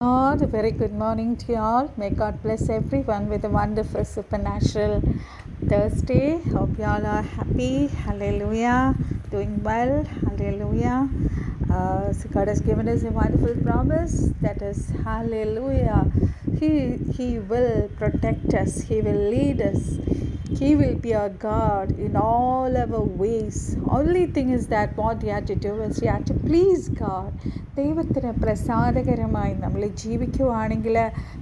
Lord, a very good morning to you all. May God bless everyone with a wonderful supernatural Thursday. Hope you all are happy. Hallelujah. Doing well. Hallelujah. So God has given us a wonderful promise, that is hallelujah. He will protect us. He will lead us. He will be our God in all our ways. Only thing is that what you have to do is you have to please God. ദൈവത്തിന് പ്രസാദകരമായി നമ്മൾ ജീവിക്കുവാണെങ്കിൽ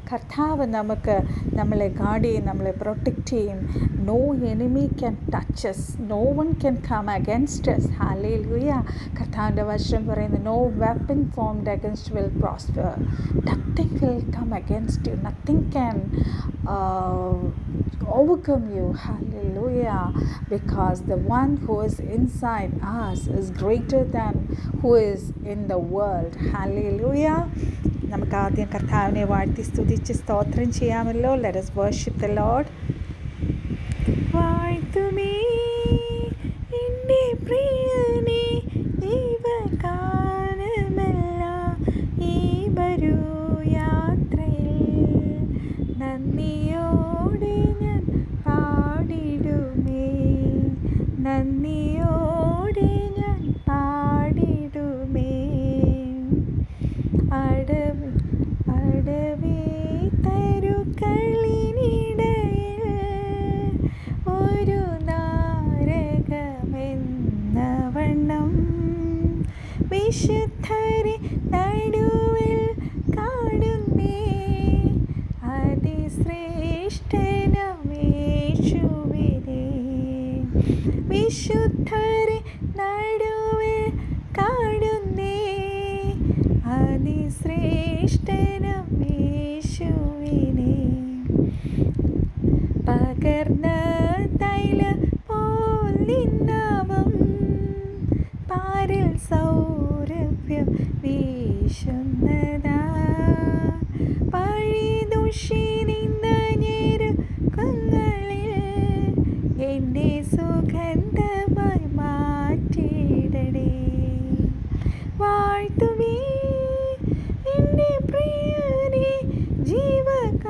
കർത്താവ് നമ്മളെ guard ചെയ്യും, നമ്മളെ protect ചെയ്യും. No enemy can touch us. No one can come against us. Hallelujah. കർത്താവിൻ്റെ വചനം പറയുന്നു, no weapon formed against will prosper. Nothing will come against you. Nothing can overcome you. Hallelujah. Because the one who is inside us is greater than who is in the world. Hallelujah. നമുക്ക് ആദ്യം കർത്താവിനെ വാഴ്ത്തി സ്തുതിച്ച് സ്തോത്രം ചെയ്യാമല്ലോ. Let us worship the Lord. വാഴ്ത്തുമേ എൻ്റെ പ്രിയനെ ജീവകാലമെല്ലാം ഈ വരൂ യാത്രയിൽ നന്ദിയോടെ ഞാൻ പാടിടുമേ, നന്ദിയോടെ ഞാൻ പാടിടുമേ. അടവേ തരുക്കളിനിടയിൽ ഒരു നാരകമെന്ന വണ്ണം വിശുദ്ധരെ നടുവിൽ കാണുന്നേ, അതിശ്രേഷ്ഠനമേശുവിനെ. വിശുദ്ധരെ നടുവിൽ കാണുന്നേ, അതിശ്രേഷ്ഠനമേശുവിനെ. പകർന്ന തൈല പോൽ നിന്നാമം പാരിൽ സൗരഭ്യം വീശുന്നതാ. പഴിദുഷി നിന്ന ഞെരുക്കങ്ങളിൽ എന്നെ സുഗന്ധമായി മാറ്റിയിടണേ. വാഴ്ത്തുമേ എൻ്റെ പ്രിയനെ ജീവകാലമെല്ലാം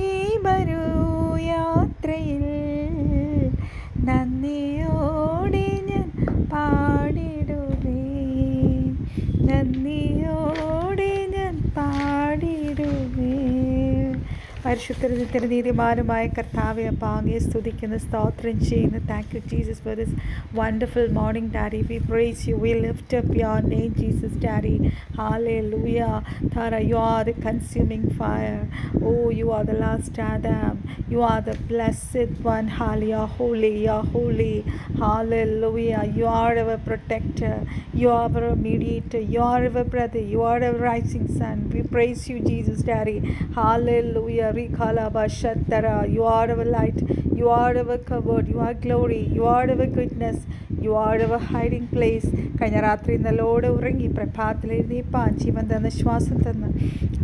ഈ വരൂ യാത്രയിൽ നന്ദിയോടെ ഞാൻ പാടിടുമേ, നന്ദിയോടെ ഞാൻ പാടിടുമേ. പരിശുദ്ധ നീതിമാനുമായ കർത്താവെ അങ്ങയെ സ്തുതിക്കുന്നു, സ്തോത്രം ചെയ്യുന്നു. Thank you Jesus for this wonderful morning daddy. We praise you, we lift up your name Jesus daddy. Hallelujah. Tara, you are the consuming fire. Oh, you are the last Adam. You are the blessed one. Hallelujah. Holy, you are holy. Hallelujah. You are our protector. You are our mediator. You are our brother. You are our rising sun. We praise you, Jesus daddy. Hallelujah. You are our light. You are our covered. You are glory. You are our goodness. You are our hiding place. കഴിഞ്ഞ രാത്രി നല്ലോടെ ഉറങ്ങി പ്രഭാതത്തിൽ എഴുന്നേൽപ്പാൻ ജീവൻ തന്ന്, ശ്വാസം തന്ന്,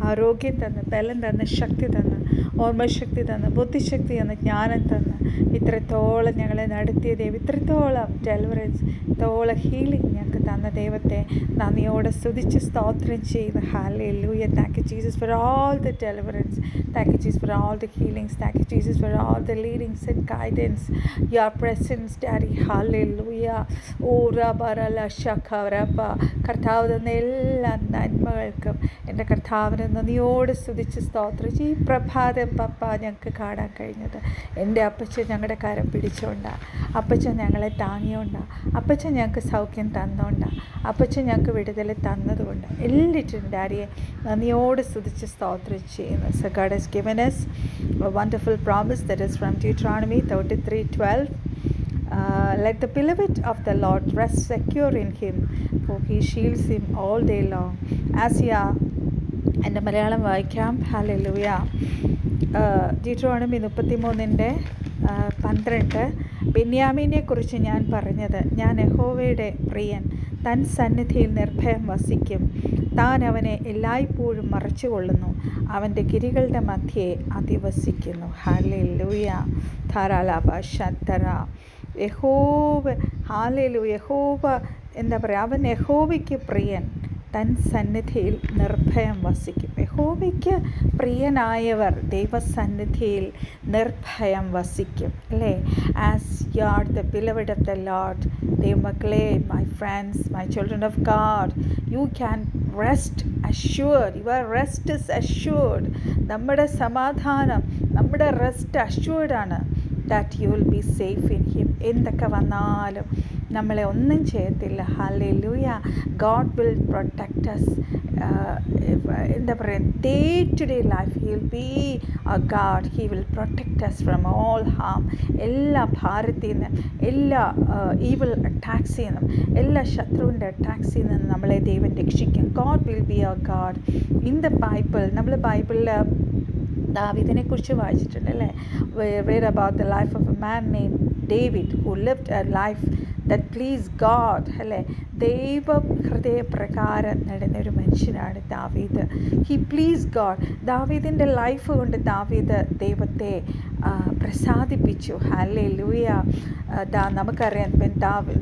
ആരോഗ്യം തന്ന്, ബലം തന്ന്, ശക്തി തന്ന്, ഓർമ്മശക്തി തന്ന്, ബുദ്ധിശക്തി തന്ന്, ജ്ഞാനം തന്ന്, ഇത്രത്തോളം ഞങ്ങളെ നടത്തിയ ദൈവം, ഇത്രത്തോളം ഡെലിവറൻസ്, ഇത്രത്തോളം ഹീലിംഗ് ഞങ്ങൾക്ക് തന്ന ദൈവത്തെ നന്ദിയോടെ സ്തുതിച്ച് സ്തോത്രം ചെയ്യുന്നു. Hallelujah. Thank you Jesus for all the deliverance. Thank you Jesus for all the healings. Thank you Jesus for all the leadings and guidance. Your presence daddy. Hallelujah. Oh റബറല ശഖറബ. കർത്താവ് തന്ന എല്ലാ നന്മകൾക്കും എൻ്റെ കർത്താവിനെ നന്ദിയോട് സ്തുതിച്ച് സ്തോത്രം. ഈ പ്രഭാതം പപ്പ ഞങ്ങൾക്ക് കാണാൻ കഴിഞ്ഞത് എൻ്റെ അപ്പച്ചൻ ഞങ്ങളുടെ കരം പിടിച്ചുകൊണ്ടാണ്, അപ്പച്ചൻ ഞങ്ങളെ താങ്ങിയോണ്ടാണ്, അപ്പച്ചൻ ഞങ്ങൾക്ക് സൗഖ്യം തന്നോണ്ടാണ്, അപ്പച്ചൻ ഞങ്ങൾക്ക് വിടുതൽ തന്നതുകൊണ്ട് എല്ലാറ്റിനും ഡാഡിയെ നന്ദിയോട് സ്തുതിച്ച് സ്തോത്രം ചെയ്യുന്നു. So God has given us a wonderful promise that is from Deuteronomy 33:12. Let the beloved of the Lord rest secure in him, for he shields him all day long. എൻ്റെ മലയാളം വായിക്കാം. ഹല്ലേലൂയ. Deuteronomy 33:12. ബെന്യാമീനെക്കുറിച്ച് ഞാൻ പറഞ്ഞത്, ഞാൻ യഹോവയുടെ പ്രിയൻ, തൻ സന്നിധിയിൽ നിർഭയം വസിക്കും. താൻ അവനെ എല്ലായ്പ്പോഴും മറച്ചുകൊള്ളുന്നു, അവൻ്റെ ഗിരികളുടെ മധ്യേ അധിവസിക്കുന്നു. ഹല്ലേലൂയ. ധാരാളാബ ശത്തറ. യഹോവ. ഹാലേലൂയ. യഹോവ എന്താ പറയുക, അവൻ യഹോവയ്ക്ക് പ്രിയൻ, തൻ സന്നിധിയിൽ നിർഭയം വസിക്കും. യഹോവയ്ക്ക് പ്രിയനായവർ ദൈവസന്നിധിയിൽ നിർഭയം വസിക്കും അല്ലേ? As you are the beloved of the lord, ദൈവമക്കളെ, my friends, my children of God, you can rest assured. Your rest is assured. നമ്മുടെ സമാധാനം, നമ്മുടെ റെസ്റ്റ് അഷ്യൂർഡാണ്. That you will be safe in him. എന്തൊക്കെ വന്നാലും നമ്മളെ ഒന്നും ചെയ്യത്തില്ല. Hallelujah. God will protect us. എന്താ പറയുക, day to day life he will be a guard. He will protect us from all harm. എല്ലാ ഭാരത്തിൽ നിന്നും, എല്ലാ ഈവിൾ അറ്റാക്സിൽ നിന്നും, എല്ലാ ശത്രുവിൻ്റെ അറ്റാക്സിൽ നിന്നും നമ്മളെ ദൈവം രക്ഷിക്കും. God will be a God. In the Bible, നമ്മൾ ബൈബിളിൽ ദാവീദിനെ കുറിച്ച് വായിച്ചിട്ടുണ്ട് അല്ലേ? read about the life of a man named David who lived a life that pleased God അല്ലേ? ദൈവ ഹൃദയപ്രകാരം നടന്നൊരു മനുഷ്യനാണ് ദാവീദ്. He please God. ദാവീദിൻ്റെ ലൈഫ് കൊണ്ട് ദാവീദ് ദൈവത്തെ പ്രസാദിപ്പിച്ചു. ഹല്ലേലൂയ. നമുക്കറിയാം,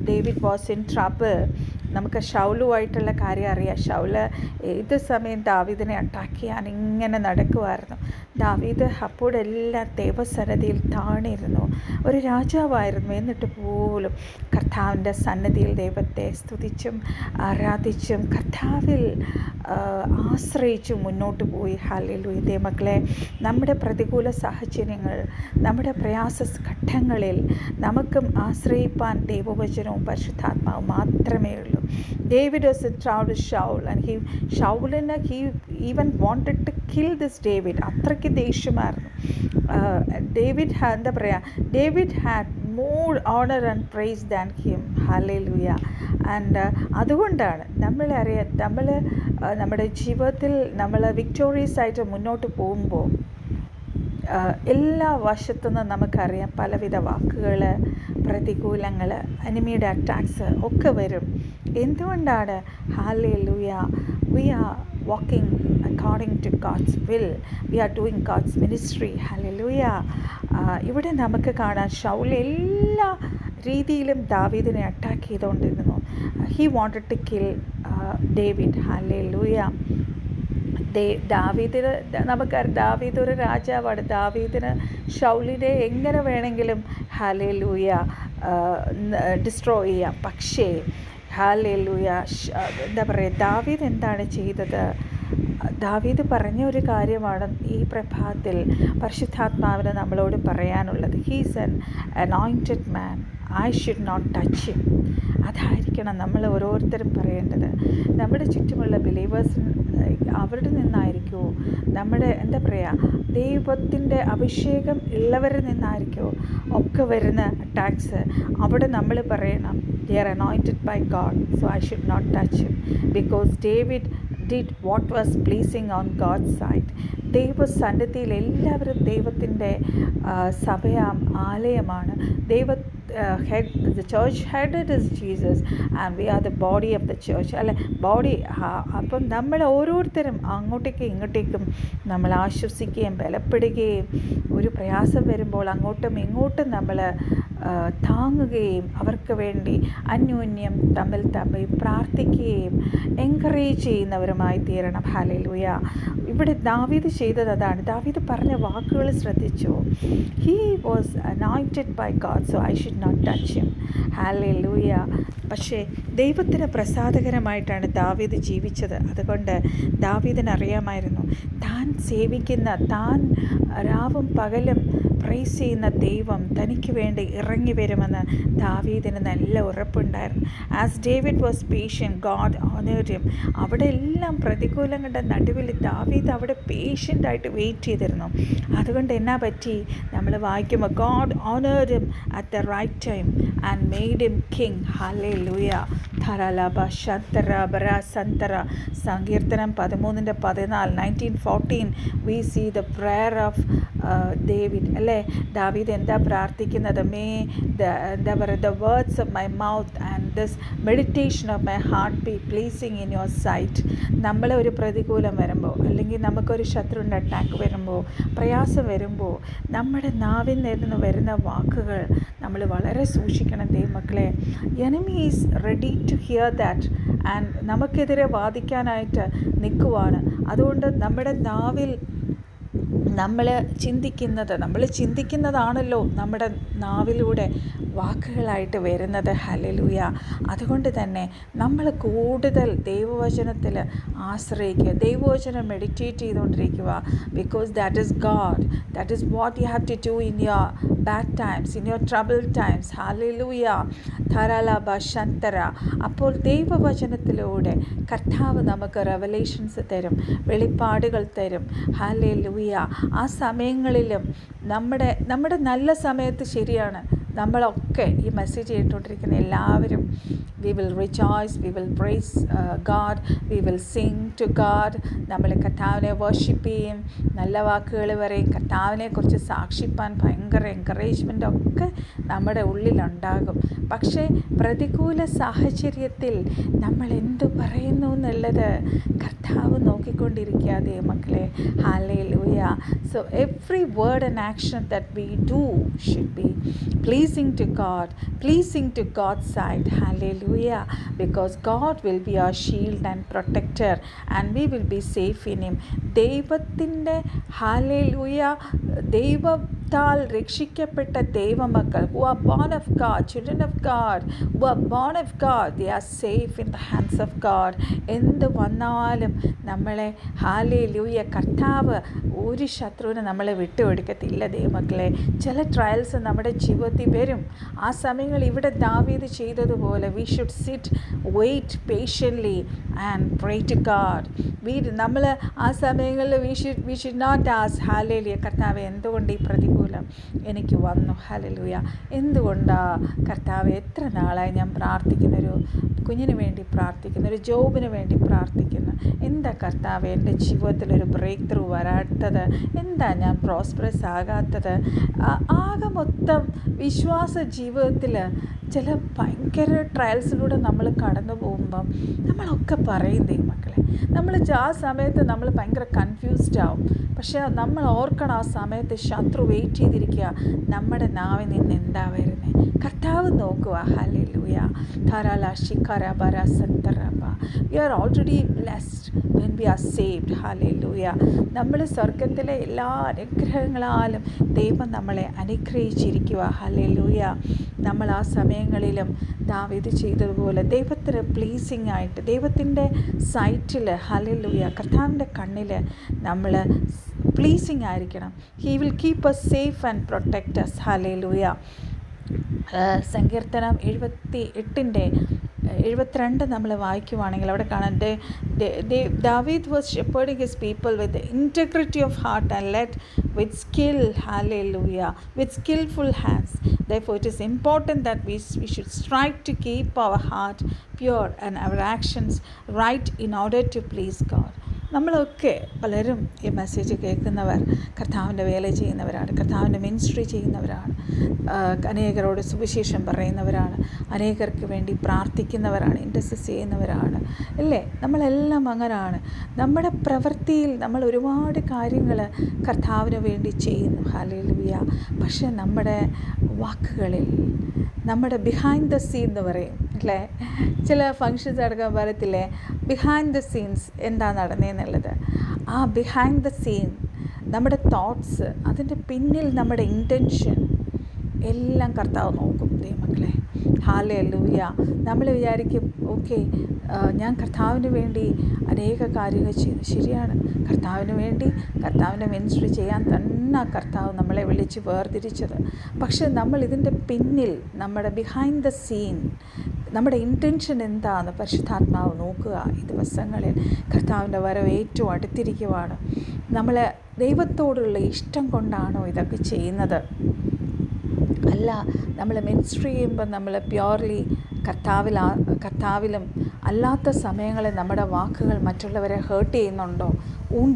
ഡേവിഡ് വാസ് ഇൻ ട്രബിൾ. നമുക്ക് ശൗലുമായിട്ടുള്ള കാര്യം അറിയാം. ശൗല് ഏത് സമയം ദാവീദിനെ അറ്റാക്ക് ചെയ്യാൻ ഇങ്ങനെ നടക്കുമായിരുന്നു. ദാവീദ് അപ്പോഴെല്ലാം ദൈവസന്നിധിയിൽ താണിരുന്നു. ഒരു രാജാവായിരുന്നു, എന്നിട്ട് പോലും കർത്താവിൻ്റെ സന്നിധിയിൽ ദൈവത്തെ സ്തുതിച്ചും ആരാധിച്ചും കർത്താവിൽ ആശ്രയിച്ചും മുന്നോട്ട് പോയി. ഹല്ലേലൂയ. ദൈവമക്കളെ, നമ്മുടെ പ്രതികൂല സാഹചര്യങ്ങൾ, നമ്മുടെ പ്രയാസ ഘട്ടങ്ങളിൽ നമുക്കും ആശ്രയിപ്പാൻ ദൈവവചനവും പരിശുദ്ധാത്മാവും മാത്രമേ ഉള്ളൂ. David was in trouble with Shaul, and he even wanted to kill this David. അത്രയ്ക്ക് ദേഷ്യമായിരുന്നു. David had more honor and praise than him. Hallelujah. And അതുകൊണ്ടാണ് നമ്മളറിയാം, നമ്മുടെ ജീവിതത്തിൽ നമ്മൾ വിക്ടോറിയസ് ആയിട്ട് മുന്നോട്ട് പോകുമ്പോൾ എല്ലാ വശത്തുനിന്നും നമുക്കറിയാം പലവിധ വാക്കുകൾ, പ്രതികൂലങ്ങൾ, എനിമിയുടെ അറ്റാക്സ് ഒക്കെ വരും. എന്തുകൊണ്ടാണ്? Hallelujah. We are walking according to God's will. We are doing God's ministry. Hallelujah. ഇവിടെ നമുക്ക് കാണാൻ ശൗൽ എല്ലാ രീതിയിലും ദാവീദിനെ അറ്റാക്ക് ചെയ്തുകൊണ്ടിരുന്നു. He wanted to kill David. Hallelujah. ദാവീദിന് നമുക്കറിയാം, ദാവീദ് ഒരു രാജാവാണ്. ദാവീദിന് ശൗലിനെ എങ്ങനെ വേണമെങ്കിലും ഹല്ലേലൂയ ഡിസ്ട്രോയ് ചെയ്യാം. പക്ഷേ ഹല്ലേലൂയ, എന്താ പറയുക, ദാവീദ് എന്താണ് ചെയ്തത്? ദാവീദ് പറഞ്ഞ ഒരു കാര്യമാണ് ഈ പ്രഭാതത്തിൽ പരിശുദ്ധാത്മാവിന് നമ്മളോട് പറയാനുള്ളത്. He's an anointed man, I should not touch him. അതായിരിക്കണം നമ്മൾ ഓരോരുത്തരും പറയേണ്ടത്. നമ്മുടെ ചുറ്റുമുള്ള ബിലീവേഴ്സിന് അവരുടെ നിന്നായിരിക്കുമോ, നമ്മുടെ എന്താ പറയുക, ദൈവത്തിൻ്റെ അഭിഷേകം ഉള്ളവരിൽ നിന്നായിരിക്കുമോ ഒക്കെ വരുന്ന അറ്റാക്സ്. അവിടെ നമ്മൾ പറയണം, they are anointed by God, so I should not touch him, because David did what was pleasing on God's sight. ദൈവസന്നിധിയിൽ എല്ലാവരും ദൈവത്തിൻ്റെ ആലയമാണ്. the church headed is Jesus, and we are the body of the church അല്ലെ? Body. അപ്പം നമ്മൾ ഓരോരുത്തരും അങ്ങോട്ടേക്കും ഇങ്ങോട്ടേക്കും നമ്മൾ ആശ്വസിക്കുകയും ബലപ്പെടുകയും ഒരു പ്രയാസം വരുമ്പോൾ അങ്ങോട്ടും ഇങ്ങോട്ടും നമ്മൾ താങ്ങുകയും അവർക്ക് വേണ്ടി അന്യോന്യം തമ്മിൽ പ്രാർത്ഥിക്കുകയും എൻകറേജ് ചെയ്യുന്നവരുമായി തീരണം. ഹല്ലേലൂയ. ഇവിടെ ദാവീദ് ചെയ്തത് അതാണ്. ദാവീദ് പറഞ്ഞ വാക്കുകൾ ശ്രദ്ധിച്ചു. He was anointed by God, so I should not touch him. Hallelujah. പക്ഷേ ദൈവത്തിന് പ്രസാദകരമായിട്ടാണ് ദാവീദ് ജീവിച്ചത്. അതുകൊണ്ട് ദാവീദിനറിയാമായിരുന്നു താൻ സേവിക്കുന്ന, താൻ രാവും പകലും പ്രൈസ് ചെയ്യുന്ന ദൈവം തനിക്ക് വേണ്ടി ഇറങ്ങി വരുമെന്ന് ദാവീദിന് നല്ല ഉറപ്പുണ്ടായിരുന്നു. As David was patient, God honoured him. അവിടെ എല്ലാം പ്രതികൂലങ്ങളുടെ നടുവിൽ ദാവീദ് അവിടെ പേഷ്യൻ്റായിട്ട് വെയിറ്റ് ചെയ്തിരുന്നു. അതുകൊണ്ട് എന്നാ പറ്റി? നമ്മൾ വായിക്കുമ്പോൾ God honoured him at the right time and made him king. ഹല്ലേലൂയ. ധരലബ ശന്തര ബര സന്തര. സങ്കീർത്തനം 13:14. 1914 we see the prayer of David അല്ലേ, ദാവീദ് എന്താ പ്രാർത്ഥിക്കുന്നത്? എന്താ പറയുക, the words of my mouth and this meditation of my heart be pleasing in your sight. നമ്മളെ ഒരു പ്രതികൂലം വരുമ്പോൾ, അല്ലെങ്കിൽ നമുക്കൊരു ശത്രുവിൻ്റെ അറ്റാക്ക് വരുമ്പോൾ, പ്രയാസം വരുമ്പോൾ, നമ്മുടെ നാവിൽ നിന്ന് വരുന്ന വാക്കുകൾ നമ്മൾ വളരെ സൂക്ഷിക്കണം ദൈവമക്കളെ. Enemy is ready to hear that and നമുക്കെതിരെ വാദിക്കാനായിട്ട് നിൽക്കുവാണ്. അതുകൊണ്ട് നമ്മുടെ നാവിൽ നമ്മൾ ചിന്തിക്കുന്നതാണല്ലോ നമ്മുടെ നാവിലൂടെ വാക്കുകളായിട്ട് വരുന്നത്. ഹല്ലേലൂയ. അതുകൊണ്ട് തന്നെ നമ്മൾ കൂടുതൽ ദൈവവചനത്തിൽ ആശ്രയിക്കുക, ദൈവവചനം മെഡിറ്റേറ്റ് ചെയ്തുകൊണ്ടിരിക്കുക. Because that is God, that is what you have to do in your bad times, in your trouble times. ഹല്ലേലൂയ. ധാരാള ശന്തര. അപ്പോൾ ദൈവവചനത്തിലൂടെ കർത്താവ് നമുക്ക് റെവലേഷൻസ് തരും, വെളിപ്പാടുകൾ തരും. ഹല്ലേലൂയ. ആ സമയങ്ങളിലും നമ്മുടെ നല്ല സമയത്ത് ശരിയാണ്, നമ്മളൊക്കെ ഈ മെസ്സേജ് കേട്ടുകൊണ്ടിരിക്കുന്ന എല്ലാവരും we will rejoice, we will praise God, we will sing to God. നമ്മൾ കർത്താവിനെ വർഷിപ്പ് ചെയ്യും, നല്ല വാക്കുകൾ പറയും, കർത്താവിനെക്കുറിച്ച് സാക്ഷിപ്പാൻ ഭയങ്കര എൻകറേജ്മെൻ്റ് ഒക്കെ നമ്മുടെ ഉള്ളിലുണ്ടാകും. പക്ഷേ പ്രതികൂല സാഹചര്യത്തിൽ നമ്മൾ എന്തു പറയുന്നു എന്നുള്ളത് കർത്താവ് നോക്കിക്കൊണ്ടിരിക്കാതെ മക്കളെ. Hallelujah. So every word and action that we do should be pleasing to God, pleasing to God's sight. Hallelujah. Because God will be our shield and protector and we will be safe in him. ദൈവത്തിൻ്റെ hallelujah, ദൈവത്താൽ രക്ഷിക്കപ്പെട്ട ദൈവമക്കൾ who are born of God, children of God, who are born of God, they are safe in the hands of God. എന്ത് വന്നാലും നമ്മളെ hallelujah കർത്താവ് ഒരു ശത്രുവിനെ നമ്മളെ വിട്ടുകൊടുക്കത്തില്ല ദൈവമക്കളെ. ചില ട്രയൽസ് നമ്മുടെ ജീവിതത്തിൽ വരും. ആ സമയങ്ങൾ ഇവിടെ ദാവീദ് ചെയ്തതുപോലെ we should sit, wait patiently and pray to God. നമ്മൾ ആ സമയങ്ങളിൽ we should not ask hallelujah കർത്താവേ എന്തുകൊണ്ട് ഈ പ്രതികൂലം എനിക്ക് വന്നു, ഹല്ലേലൂയ എന്തുകൊണ്ടാണ് കർത്താവേ, എത്ര നാളായി ഞാൻ പ്രാർത്ഥിക്കുന്നൊരു കുഞ്ഞിന് വേണ്ടി പ്രാർത്ഥിക്കുന്നു, ഒരു ജോബിന് വേണ്ടി പ്രാർത്ഥിക്കുന്നു, എന്താ കർത്താവേ എൻ്റെ ജീവിതത്തിലൊരു ബ്രേക്ക് ത്രൂ വരാത്തത്, എന്താ ഞാൻ പ്രോസ്പെറസ് ആകാത്തത്? ആകെ മൊത്തം വിശ്വാസ ജീവിതത്തിൽ ചില ഭയങ്കര ട്രയൽസിലൂടെ നമ്മൾ കടന്നു പോകുമ്പം നമ്മളൊക്കെ പറയും ദൈവമക്കളെ. നമ്മൾ ആ സമയത്ത് നമ്മൾ ഭയങ്കര കൺഫ്യൂസ്ഡ് ആവും. പക്ഷേ നമ്മൾ ഓർക്കണം, ആ സമയത്ത് ശത്രു വെയിറ്റ് ചെയ്തിരിക്കുക നമ്മുടെ നാവിൽ നിന്ന് എന്താ വരുന്നത്. കർത്താവ് നോക്കുക. ഹല്ലേലൂയ. ധാരാള ശിഖര ബര സന്തറബ. We are already blessed when we are saved. ഹല്ലേലൂയ. നമ്മൾ സ്വർഗത്തിലെ എല്ലാ അനുഗ്രഹങ്ങളാലും ദൈവം നമ്മളെ അനുഗ്രഹിച്ചിരിക്കുക. ഹല്ലേലൂയ. നമ്മൾ ആ സമയങ്ങളിലും ദാവീദ് ചെയ്തതുപോലെ ദൈവത്തിന് പ്ലീസിങ് ആയിട്ട് ദൈവത്തിൻ്റെ സൈറ്റിൽ ഹല്ലേലൂയ കർത്താവിൻ്റെ കണ്ണിൽ നമ്മൾ പ്ലീസിങ് ആയിരിക്കണം. He will keep us safe and protect us. Hallelujah. സങ്കീർത്തനം 78:72 നമ്മൾ വായിക്കുവാണെങ്കിൽ അവിടെ കാണാം, ദാവീദ് was shepherding his people with integrity of heart and led with skill. Hallelujah. With skillful hands. Therefore it is important that we should strive to keep our heart pure and our actions right in order to please God. നമ്മളൊക്കെ പലരും ഈ message കേൾക്കുന്നവർ കർത്താവിൻ്റെ വേല ചെയ്യുന്നവരാണ്, കർത്താവിൻ്റെ ministry ചെയ്യുന്നവരാണ്, അനേകരോട് സുവിശേഷം പറയുന്നവരാണ്, അനേകർക്ക് വേണ്ടി പ്രാർത്ഥിക്കുന്നവരാണ്, ഇൻറ്റർസെസ് ചെയ്യുന്നവരാണ് അല്ലേ? നമ്മളെല്ലാം അങ്ങനെയാണ്. നമ്മുടെ പ്രവൃത്തിയിൽ നമ്മൾ ഒരുപാട് കാര്യങ്ങൾ കർത്താവിന് വേണ്ടി ചെയ്യുന്നു. ഹല്ലേലൂയ. പക്ഷേ നമ്മുടെ വാക്കുകളിൽ, നമ്മുടെ ബിഹൈൻഡ് ദ സീൻ എന്ന് പറയും അല്ലേ, ചില ഫങ്ഷൻസ് അടക്കം പറയത്തില്ലേ ബിഹൈൻഡ് ദ സീൻസ് എന്താ നടന്നതെന്നുള്ളത്. ആ ബിഹൈൻഡ് ദ സീൻ നമ്മുടെ തോട്ട്സ്, അതിൻ്റെ പിന്നിൽ നമ്മുടെ ഇൻറ്റൻഷൻ എല്ലാം കർത്താവ് നോക്കും ദൈവമക്കളെ. ഹല്ലേലൂയ. നമ്മൾ വിചാരിക്കും ഓക്കെ ഞാൻ കർത്താവിന് വേണ്ടി അനേക കാര്യങ്ങൾ ചെയ്യുന്നു. ശരിയാണ്, കർത്താവിന് വേണ്ടി കർത്താവിൻ്റെ മിനിസ്ട്രി ചെയ്യാൻ തന്നെ കർത്താവ് നമ്മളെ വിളിച്ച് വേർതിരിച്ചത്. പക്ഷെ നമ്മൾ ഇതിൻ്റെ പിന്നിൽ നമ്മുടെ ബിഹൈൻഡ് ദ സീൻ നമ്മുടെ ഇൻറ്റൻഷൻ എന്താണെന്ന് പരിശുദ്ധാത്മാവ് നോക്കുക. ഈ ദിവസങ്ങളിൽ കർത്താവിൻ്റെ വരവ് ഏറ്റവും അടുത്തിരിക്കുവാണ്. നമ്മൾ ദൈവത്തോടുള്ള ഇഷ്ടം കൊണ്ടാണോ ഇതൊക്കെ ചെയ്യുന്നത്? അല്ല, നമ്മൾ മിനിസ്ട്രി ചെയ്യുമ്പോൾ നമ്മൾ പ്യോർലി കർത്താവിലും അല്ലാത്ത സമയങ്ങളിൽ നമ്മുടെ വാക്കുകൾ മറ്റുള്ളവരെ ഹേർട്ട് ചെയ്യുന്നുണ്ടോ,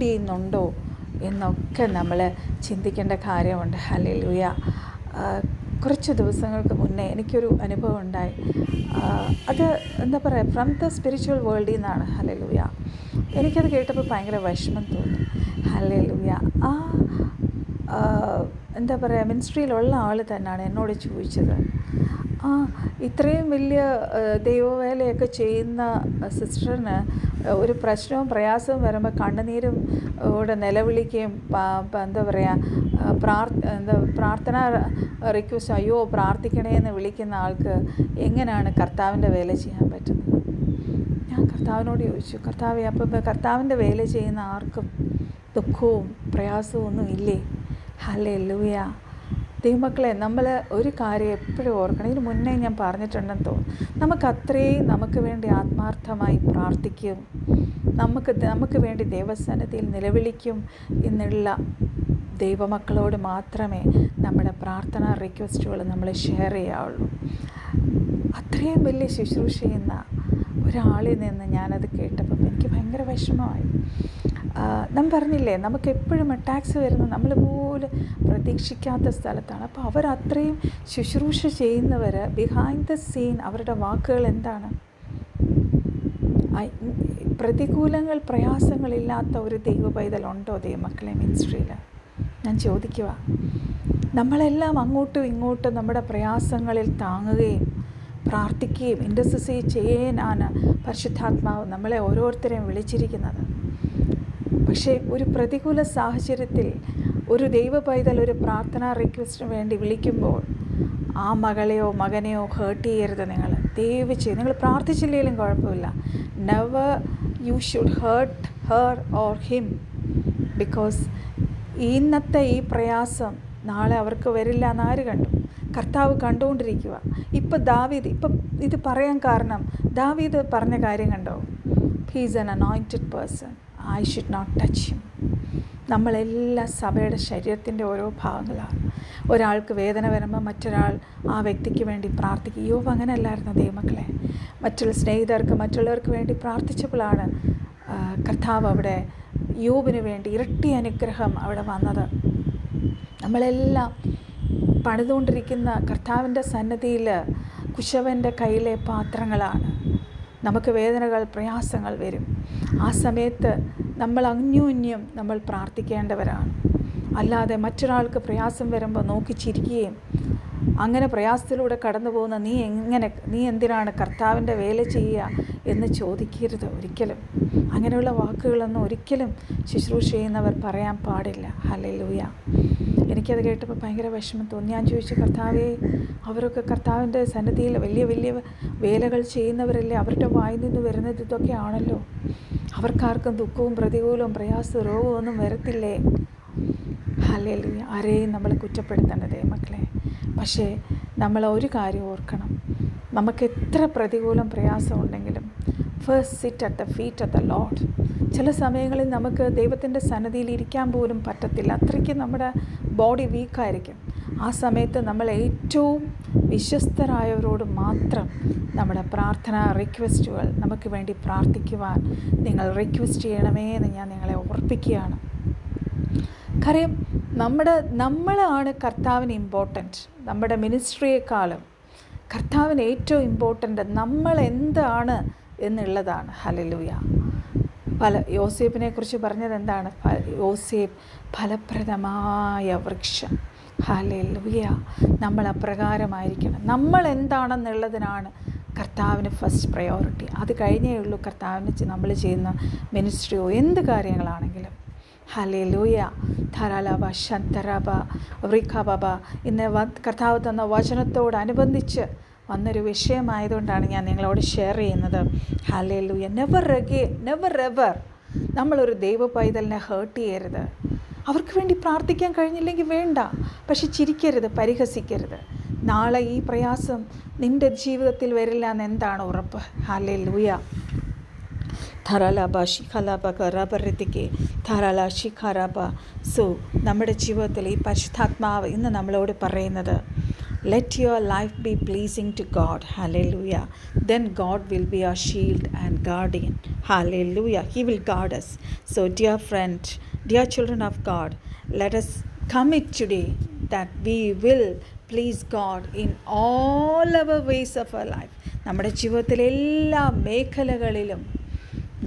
ചെയ്യുന്നുണ്ടോ എന്നൊക്കെ നമ്മൾ ചിന്തിക്കേണ്ട കാര്യമുണ്ട്. ഹല്ലേലൂയ. കുറച്ച് ദിവസങ്ങൾക്ക് മുന്നേ എനിക്കൊരു അനുഭവം ഉണ്ടായി. അത് എന്താ പറയുക, ഫ്രം ദ സ്പിരിച്വൽ വേൾഡിൽ നിന്നാണ്. ഹല്ലേലൂയ. എനിക്കത് കേട്ടപ്പോൾ ഭയങ്കര വിഷമം തോന്നി. ഹല്ലേലൂയ. എന്താ പറയുക, മിനിസ്ട്രിയിലുള്ള ആൾ തന്നെയാണ് എന്നോട് ചോദിച്ചത്, ഇത്രയും വലിയ ദൈവവേലയൊക്കെ ചെയ്യുന്ന സിസ്റ്ററിന് ഒരു പ്രശ്നവും പ്രയാസവും വരുമ്പോൾ കണ്ണുനീരും ഇവിടെ നിലവിളിക്കുകയും എന്താ പറയുക, പ്രാർത്ഥന റിക്വസ്റ്റ്, അയ്യോ പ്രാർത്ഥിക്കണേ എന്ന് വിളിക്കുന്ന ആൾക്ക് എങ്ങനെയാണ് കർത്താവിൻ്റെ വേല ചെയ്യാൻ പറ്റുന്നത്? ഞാൻ കർത്താവിനോട് ചോദിച്ചു, കർത്താവേ, അപ്പം കർത്താവിൻ്റെ വേല ചെയ്യുന്ന ആർക്കും ദുഃഖവും പ്രയാസവും ഒന്നും ഇല്ലേ? ഹല്ലേലൂയ. ദൈവമക്കളെ, നമ്മൾ ഒരു കാര്യം എപ്പോഴും ഓർക്കണം. ഇതിന് മുന്നേ ഞാൻ പറഞ്ഞിട്ടുണ്ടെന്ന് തോന്നുന്നു. നമുക്ക് വേണ്ടി ആത്മാർത്ഥമായി പ്രാർത്ഥിക്കും, നമുക്ക് വേണ്ടി ദൈവസന്നിധിയിൽ നിലവിളിക്കും എന്നുള്ള ദൈവമക്കളോട് മാത്രമേ നമ്മുടെ പ്രാർത്ഥനാ റിക്വസ്റ്റുകൾ നമ്മൾ ഷെയർ ചെയ്യാവുള്ളൂ. അത്രയും വലിയ ശുശ്രൂഷ ചെയ്യുന്ന ഒരാളിൽ നിന്ന് ഞാനത് കേട്ടപ്പം എനിക്ക് ഭയങ്കര വിഷമമായി. നാം പറഞ്ഞില്ലേ, നമുക്ക് എപ്പോഴും അറ്റാക്സ് വരുന്നത് നമ്മൾ പോലും പ്രതീക്ഷിക്കാത്ത സ്ഥലത്താണ്. അപ്പോൾ അവരത്രയും ശുശ്രൂഷ ചെയ്യുന്നവർ ബിഹൈൻഡ് ദ സീൻ അവരുടെ വാക്കുകൾ എന്താണ്? പ്രതികൂലങ്ങൾ, പ്രയാസങ്ങളില്ലാത്ത ഒരു ദൈവ പൈതലുണ്ടോ ദൈവമക്കളെ മിനിസ്ട്രിയിൽ? ഞാൻ ചോദിക്കുക. നമ്മളെല്ലാം അങ്ങോട്ടും ഇങ്ങോട്ടും നമ്മുടെ പ്രയാസങ്ങളിൽ താങ്ങുകയും പ്രാർത്ഥിക്കുകയും ഇൻ്റർസെസ് ചെയ്യാനാണ് പരിശുദ്ധാത്മാവ് നമ്മളെ ഓരോരുത്തരെയും വിളിച്ചിരിക്കുന്നത്. പക്ഷേ ഒരു പ്രതികൂല സാഹചര്യത്തിൽ ഒരു ദൈവ പൈതൽ ഒരു പ്രാർത്ഥനാ റിക്വസ്റ്റിന് വേണ്ടി വിളിക്കുമ്പോൾ ആ മകളെയോ മകനെയോ ഹേർട്ട് ചെയ്യരുത്. ദയവ് ചെയ്ത് നിങ്ങൾ പ്രാർത്ഥിച്ചില്ലെങ്കിലും കുഴപ്പമില്ല. Never you should hurt her or him. Because ഇന്നത്തെ ഈ പ്രയാസം നാളെ അവർക്ക് വരില്ല എന്നാര് കണ്ടു? കർത്താവ് കണ്ടുകൊണ്ടിരിക്കുക. ഇപ്പം ഇത് പറയാൻ കാരണം ദാവീദ് പറഞ്ഞ കാര്യം കണ്ടോ? He is an anointed person, I should not touch him. നമ്മളെല്ലാം സഭയുടെ ശരീരത്തിൻ്റെ ഓരോ ഭാഗങ്ങളാണ്. ഒരാൾക്ക് വേദന വരുമ്പോൾ മറ്റൊരാൾ ആ വ്യക്തിക്ക് വേണ്ടി പ്രാർത്ഥിക്കും. യോബ് അങ്ങനെയല്ലായിരുന്നു ദൈവമക്കളെ. മറ്റുള്ള സ്നേഹിതർക്ക്, മറ്റുള്ളവർക്ക് വേണ്ടി പ്രാർത്ഥിച്ചപ്പോഴാണ് കർത്താവ് അവിടെ യോബിന് വേണ്ടി ഇരട്ടി അനുഗ്രഹം അവിടെ വന്നത്. നമ്മളെല്ലാം പണിതുകൊണ്ടിരിക്കുന്ന കർത്താവിൻ്റെ സന്നിധിയിൽ കുശവൻ്റെ കയ്യിലെ പാത്രങ്ങളാണ്. നമുക്ക് വേദനകൾ, പ്രയാസങ്ങൾ വരും. ആ സമയത്ത് നമ്മൾ അന്യോന്യം നമ്മൾ പ്രാർത്ഥിക്കേണ്ടവരാണ്. അല്ലാതെ മറ്റൊരാൾക്ക് പ്രയാസം വരുമ്പോൾ നോക്കി ചിരിക്കുകയും അങ്ങനെ പ്രയാസത്തിലൂടെ കടന്നു പോകുന്ന നീ എന്തിനാണ് കർത്താവിൻ്റെ വേല ചെയ്യുക എന്ന് ചോദിക്കരുത് ഒരിക്കലും. അങ്ങനെയുള്ള വാക്കുകളൊന്നും ഒരിക്കലും ശുശ്രൂഷ ചെയ്യുന്നവർ പറയാൻ പാടില്ല. ഹല്ലേലൂയ. എനിക്കത് കേട്ടപ്പോൾ ഭയങ്കര വിഷമം തോന്നി. ഞാൻ ചോദിച്ചു, കർത്താവേ, അവരൊക്കെ കർത്താവിൻ്റെ സന്നിധിയിൽ വലിയ വലിയ വേലകൾ ചെയ്യുന്നവരല്ലേ? അവരുടെ വായിൽ നിന്ന് വരുന്നത് ഇതൊക്കെ ആണല്ലോ. അവർക്കാർക്കും ദുഃഖവും പ്രതികൂലവും പ്രയാസവും രോഗവും ഒന്നും വരത്തില്ലേ? ഹല്ലേലൂയ. ആരെയും നമ്മൾ കുറ്റപ്പെടുത്തേണ്ടതേ മക്കളെ. പക്ഷേ നമ്മൾ ഒരു കാര്യം ഓർക്കണം, നമുക്ക് എത്ര പ്രതികൂലം പ്രയാസം ഉണ്ടെങ്കിലും first sit at the feet of the Lord. ചില സമയങ്ങളിൽ നമുക്ക് ദൈവത്തിൻ്റെ സന്നിധിയിൽ ഇരിക്കാൻ പോലും പറ്റത്തില്ല. അത്രയ്ക്ക് നമ്മുടെ ബോഡി വീക്കായിരിക്കും. ആ സമയത്ത് നമ്മൾ ഏറ്റവും വിശ്വസ്തരായവരോട് മാത്രം നമ്മുടെ പ്രാർത്ഥന റിക്വസ്റ്റുകൾ നമുക്ക് വേണ്ടി പ്രാർത്ഥിക്കുവാൻ നിങ്ങൾ റിക്വസ്റ്റ് ചെയ്യണമേ എന്ന് ഞാൻ നിങ്ങളെ ഓർപ്പിക്കുകയാണ്. കാര്യം നമ്മളാണ് കർത്താവിന് ഇമ്പോർട്ടൻറ്റ്. നമ്മുടെ മിനിസ്ട്രിയേക്കാളും കർത്താവിന് ഏറ്റവും ഇമ്പോർട്ടൻ്റ് നമ്മൾ എന്താണ് എന്നുള്ളതാണ്. ഹല്ലേലൂയ. യോസേപ്പിനെ കുറിച്ച് പറഞ്ഞത് എന്താണ്? യോസേപ്പ് ഫലപ്രദമായ വൃക്ഷം. ഹല്ലേലൂയ. നമ്മൾ അപ്രകാരമായിരിക്കണം. നമ്മൾ എന്താണെന്നുള്ളതിനാണ് കർത്താവിന് ഫസ്റ്റ് പ്രയോറിറ്റി. അത് കഴിഞ്ഞേ ഉള്ളൂ കർത്താവിന് നമ്മൾ ചെയ്യുന്ന മിനിസ്ട്രിയോ എന്ത് കാര്യങ്ങളാണെങ്കിലും. ഹല്ലേലൂയ. ധാരാളബ ശന്തരബ വൃഖബബ ഇന്ന് കർത്താവ് തന്ന വചനത്തോടനുബന്ധിച്ച് വന്നൊരു വിഷയമായതുകൊണ്ടാണ് ഞാൻ നിങ്ങളോട് ഷെയർ ചെയ്യുന്നത്. ഹല്ലേലൂയ. നെവർ എവർ നമ്മളൊരു ദൈവ പൈതലിനെ ഹേർട്ട് ചെയ്യരുത്. അവർക്ക് വേണ്ടി പ്രാർത്ഥിക്കാൻ കഴിഞ്ഞില്ലെങ്കിൽ വേണ്ട, പക്ഷെ ചിരിക്കരുത്, പരിഹസിക്കരുത്. നാളെ ഈ പ്രയാസം നിൻ്റെ ജീവിതത്തിൽ വരില്ല എന്ന് എന്താണ് ഉറപ്പ്? ഹല്ലേലൂയ. ധാരാളബ ശിഖാലാബ കറാബറിത്തിക്ക് ധാരാള ശിഖാരാബ. സോ നമ്മുടെ ജീവിതത്തിൽ ഈ പരിശുദ്ധാത്മാവ് ഇന്ന് നമ്മളോട് പറയുന്നത്, Let your life be pleasing to God. Hallelujah. Then God will be our shield and guardian. Hallelujah. He will guard us. So dear friend, dear children of God, let us commit today that we will please God in all our ways of our life. നമ്മുടെ ജീവിതത്തിലെ എല്ലാ മേഖലകളിലും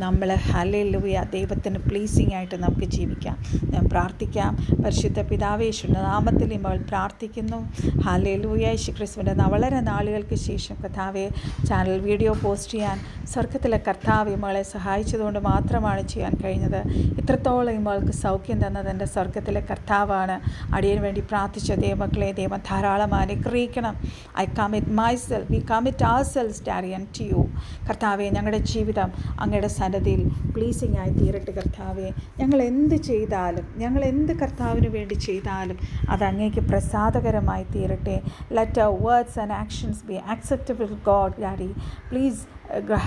നമ്മൾ hallelujah ദൈവത്തിന് pleasing ആയിട്ട് നമുക്ക് ജീവിക്കാം. ഞാൻ പ്രാർത്ഥിക്കാം. പരിശുദ്ധ പിതാവേ, നാമത്തിൽ നമ്മൾ പ്രാർത്ഥിക്കുന്നു. ഹല്ലേലൂയ. യേശുക്രിസ്തുവിൻ്റെ വളരെ നാളുകൾക്ക് ശേഷം കർത്താവേ ചാനൽ വീഡിയോ പോസ്റ്റ് ചെയ്യാൻ സ്വർഗത്തിലെ കർത്താവ് നമ്മളെ സഹായിച്ചതുകൊണ്ട് മാത്രമാണ് ചെയ്യാൻ കഴിഞ്ഞത്. ഇത്രത്തോളം നമ്മൾക്ക് സൗഖ്യം തന്നത് എൻ്റെ സ്വർഗത്തിലെ കർത്താവാണ്. അടിയന് വേണ്ടി പ്രാർത്ഥിച്ച ദൈവമക്കളെ ദൈവം ധാരാളം അനുഗ്രഹിക്കണം. I commit myself, we commit ourselves daddy unto you. കർത്താവേ, ഞങ്ങളുടെ ജീവിതം അങ്ങയുടെ സന്നദ്ധിയിൽ പ്ലീസിങ് ആയി തീരട്ടെ കർത്താവേ. ഞങ്ങൾ എന്ത് ചെയ്താലും, ഞങ്ങൾ എന്ത് കർത്താവിന് വേണ്ടി ചെയ്താലും അത് അങ്ങേക്ക് പ്രസാദകരമായി തീരട്ടെ. Let our words and actions be acceptable to God, Daddy. Please,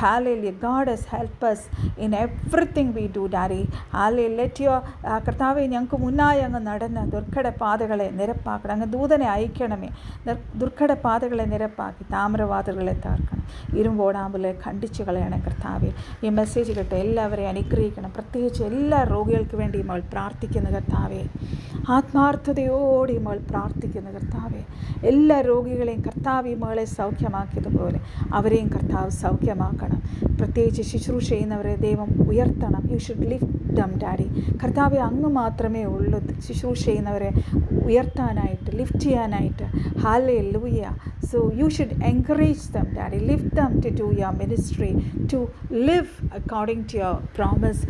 hallelujah, God has helped us in everything we do, Daddy. Hallelujah. Let your കർത്താവെ ഞങ്ങൾക്ക് മുന്നായി അങ്ങ് നടന്ന ദുർഘട പാതകളെ നിരപ്പാക്കണം. അങ്ങ് ദൂതനെ അയക്കണമേ. ദുർഘട പാതകളെ നിരപ്പാക്കി താമ്രവാതകളെ താർക്കണം. ഇരുമ്പോടാമ്പുകളെ ഖണ്ഡിച്ചു കളയണം കർത്താവെ. ഈ മെസ്സേജ് കേട്ട് എല്ലാവരെയും അനുഗ്രഹിക്കണം. പ്രത്യേകിച്ച് എല്ലാ രോഗികൾക്ക് വേണ്ടി നമ്മൾ പ്രാർത്ഥിക്കുന്ന കർത്താവെ, ആത്മാർത്ഥതയോടെ നമ്മൾ പ്രാർത്ഥിക്കുന്ന കർത്താവെ, എല്ലാ രോഗികളെയും കർത്താവ് മകളെ സൗഖ്യമാക്കിയതുപോലെ അവരെയും കർത്താവ് സൗഖ്യമാക്കണം. പ്രത്യേകിച്ച് ശുശ്രൂഷ ചെയ്യുന്നവരെ ദൈവം ഉയർത്തണം. You should lift dum daddy. കർത്താവെ, അങ്ങ് മാത്രമേ ഉള്ളൂ ശുശ്രൂഷ ചെയ്യുന്നവരെ ഉയർത്താനായിട്ട്, ലിഫ്റ്റ് ചെയ്യാനായിട്ട്. Hallelujah. So you should encourage them, Daddy. Lift them to do your ministry, to live according to your promise,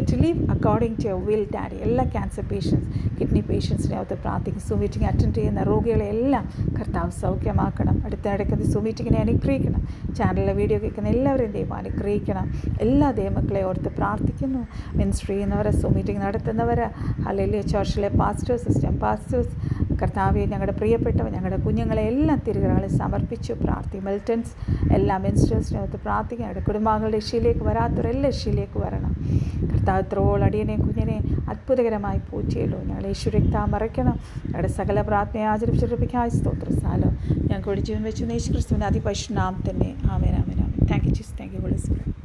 to live according to your will, Daddy. എല്ലാ cancer patients, kidney പേഷ്യൻസിനെ അകത്ത് പ്രാർത്ഥിക്കും. സൂ മീറ്റിംഗ് അറ്റൻഡ് ചെയ്യുന്ന രോഗികളെ എല്ലാം കർത്താവ് സൗഖ്യമാക്കണം. അടുത്തിടയ്ക്ക് സൂ മീറ്റിങ്ങിനെ അനുഗ്രഹിക്കണം. ചാനലിലെ video കേൾക്കുന്ന എല്ലാവരെയും ദൈവം അനുഗ്രഹിക്കണം. എല്ലാ ദൈവമക്കളെ ഓർത്ത് പ്രാർത്ഥിക്കുന്നു. മിനിസ്ട്രി ചെയ്യുന്നവരെ, സൂ മീറ്റിംഗ് നടത്തുന്നവർ, അല്ലെങ്കിൽ ചർച്ചിലെ പാസ്റ്റേഴ്സ്, സിസ്റ്റം പാസ്റ്റേഴ്സ്, കർത്താവെ ഞങ്ങളുടെ പ്രിയപ്പെട്ടവർ, ഞങ്ങളുടെ കുഞ്ഞുങ്ങളെ എല്ലാം തിരുകരങ്ങളിൽ സമർപ്പിച്ചു പ്രാർത്ഥിക്കും. മിൽട്ടൻസ് എല്ലാ മിനിസ്റ്റേഴ്സിനകത്ത് പ്രാർത്ഥിക്കും. ഞങ്ങളുടെ കുടുംബാംഗങ്ങളുടെ രക്ഷയിലേക്ക് വരാത്തവരെല്ലാം രക്ഷയിലേക്ക് വരണം. കർത്താവ് ഇത്രോളം അടിയനെ കുഞ്ഞിനെ അത്ഭുതകരമായി പോറ്റിയല്ലോ. ഞങ്ങൾ യേശു രക്തം മറയ്ക്കണം. ഞങ്ങളുടെ സകല പ്രാർത്ഥനയെ ആചരിപ്പിച്ചെടുപ്പിക്കായി സ്തോത്രസാലം ഞങ്ങൾക്ക് വേണ്ടി ജീവൻ വെച്ചു യേശു ക്രിസ്തുവിൻ്റെ അതിപരിശുദ്ധ നാമത്തിൽ തന്നെ. ആമേൻ, ആമേൻ, ആമേൻ. Thank you Jesus. Thank you holy spirit.